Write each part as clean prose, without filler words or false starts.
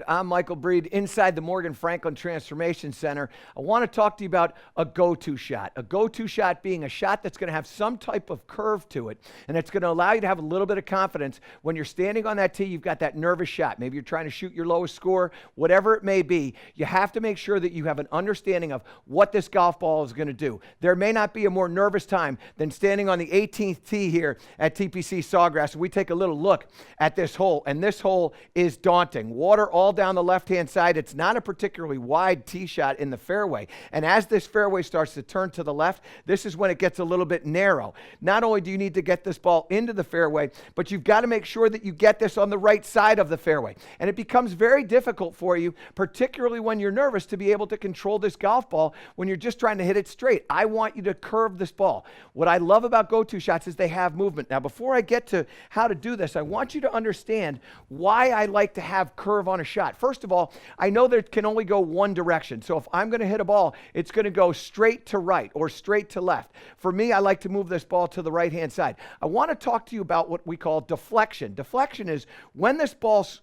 I'm Michael Breed inside the Morgan Franklin Transformation Center. I want to talk to you about a go-to shot. A go-to shot being a shot that's going to have some type of curve to it, and it's going to allow you to have a little bit of confidence when you're standing on that tee. You've got that nervous shot. Maybe you're trying to shoot your lowest score, whatever it may be. You have to make sure that you have an understanding of what this golf ball is going to do. There may not be a more nervous time than standing on the 18th tee here at TPC Sawgrass. We take a little look at this hole, and this hole is daunting. Water all down the left-hand side. It's not a particularly wide tee shot in the fairway. And as this fairway starts to turn to the left, this is when it gets a little bit narrow. Not only do you need to get this ball into the fairway, but you've got to make sure that you get this on the right side of the fairway. And it becomes very difficult for you, particularly when you're nervous, to be able to control this golf ball when you're just trying to hit it straight. I want you to curve this ball. What I love about go-to shots is they have movement. Now, before I get to how to do this, I want you to understand why I like to have curve on a shot. First of all, I know that it can only go one direction. So if I'm going to hit a ball, it's going to go straight to right or straight to left. For me, I like to move this ball to the right-hand side. I want to talk to you about what we call deflection. Deflection is when this ball's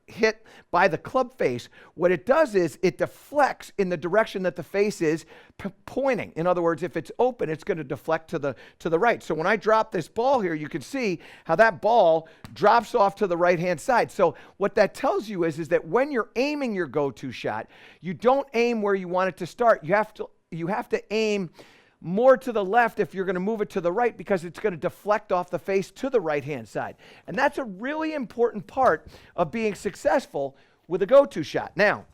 hit by the club face, what it does is it deflects in the direction that the face is pointing. In other words, if it's open, it's going to deflect to the right. So when I drop this ball here, you can see how that ball drops off to the right-hand side. So what that tells you is that when you're aiming your go-to shot, you don't aim where you want it to start. You have to aim more to the left if you're going to move it to the right, because it's going to deflect off the face to the right-hand side. And that's a really important part of being successful with a go-to shot. Now,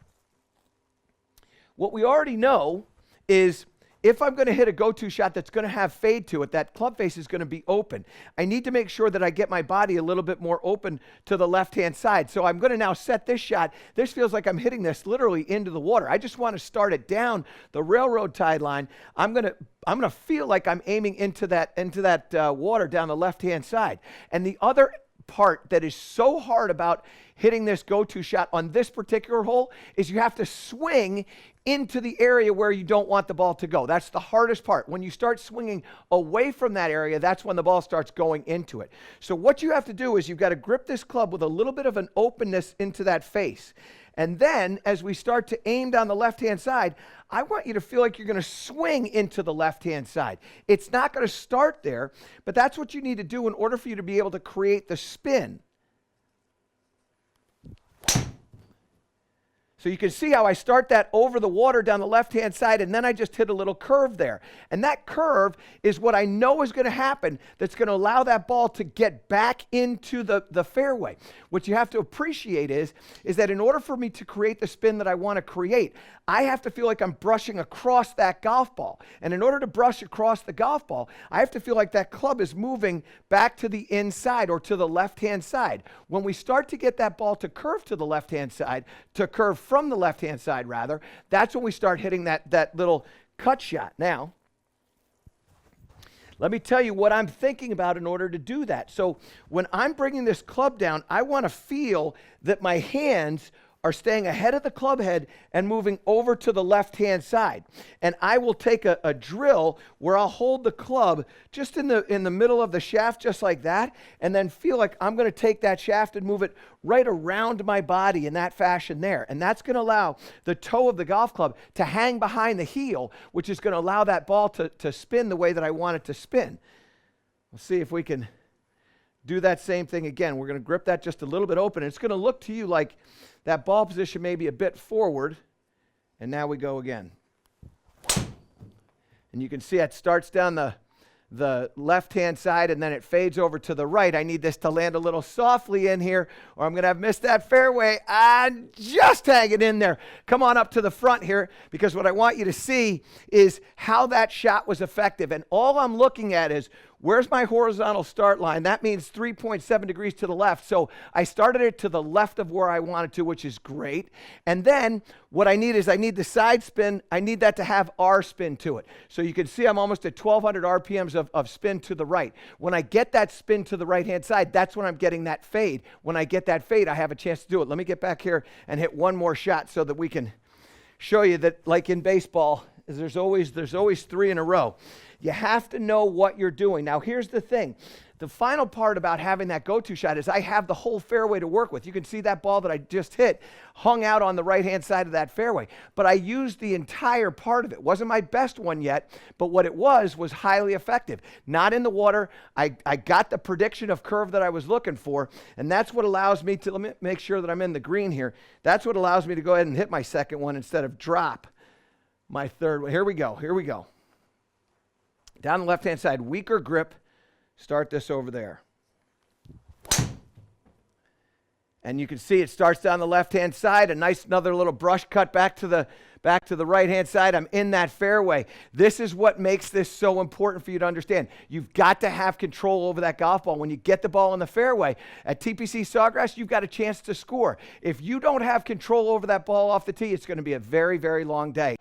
what we already know is if I'm going to hit a go-to shot that's going to have fade to it, that club face is going to be open. I need to make sure that I get my body a little bit more open to the left-hand side. So I'm going to now set this shot. This feels like I'm hitting this literally into the water. I just want to start it down the railroad tide line. I'm going to feel like I'm aiming into that water down the left-hand side. And the other part that is so hard about hitting this go-to shot on this particular hole is you have to swing into the area where you don't want the ball to go. That's the hardest part. When you start swinging away from that area, that's when the ball starts going into it. So what you have to do is you've got to grip this club with a little bit of an openness into that face. And then as we start to aim down the left-hand side, I want you to feel like you're going to swing into the left-hand side. It's not going to start there, but that's what you need to do in order for you to be able to create the spin. So you can see how I start that over the water down the left-hand side, and then I just hit a little curve there. And that curve is what I know is going to happen that's going to allow that ball to get back into the fairway. What you have to appreciate is that in order for me to create the spin that I want to create, I have to feel like I'm brushing across that golf ball. And in order to brush across the golf ball, I have to feel like that club is moving back to the inside or to the left-hand side. When we start to get that ball to curve to the left-hand side, to curve from the left-hand side rather, that's when we start hitting that little cut shot. Now, let me tell you what I'm thinking about in order to do that. So when I'm bringing this club down, I want to feel that my hands are staying ahead of the club head and moving over to the left-hand side. And I will take a drill where I'll hold the club just in the middle of the shaft, just like that, and then feel like I'm going to take that shaft and move it right around my body in that fashion there. And that's going to allow the toe of the golf club to hang behind the heel, which is going to allow that ball to spin the way that I want it to spin. We'll see if we can do that same thing again. We're going to grip that just a little bit open. It's going to look to you like that ball position may be a bit forward. And now we go again. And you can see it starts down the left-hand side, and then it fades over to the right. I need this to land a little softly in here, or I'm going to have missed that fairway. And just hang it in there. Come on up to the front here, because what I want you to see is how that shot was effective. And all I'm looking at is, where's my horizontal start line? That means 3.7 degrees to the left. So I started it to the left of where I wanted to, which is great. And then what I need is I need the side spin. I need that to have R spin to it. So you can see I'm almost at 1,200 RPMs of spin to the right. When I get that spin to the right-hand side, that's when I'm getting that fade. When I get that fade, I have a chance to do it. Let me get back here and hit one more shot so that we can show you that, like in baseball, there's always three in a row. You have to know what you're doing. Now, here's the thing. the final part about having that go-to shot is I have the whole fairway to work with. You can see that ball that I just hit hung out on the right-hand side of that fairway. But I used the entire part of it. Wasn't my best one yet, but what it was highly effective. Not in the water. I got the prediction of curve that I was looking for, and that's what allows me to, let me make sure that I'm in the green here. That's what allows me to go ahead and hit my second one instead of drop my third one. Here we go. Here we go. Down the left-hand side, weaker grip. Start this over there. And you can see it starts down the left-hand side, a nice another little brush cut back to the right-hand side. I'm in that fairway. This is what makes this so important for you to understand. You've got to have control over that golf ball. When you get the ball in the fairway, at TPC Sawgrass, you've got a chance to score. If you don't have control over that ball off the tee, it's going to be a very, very long day.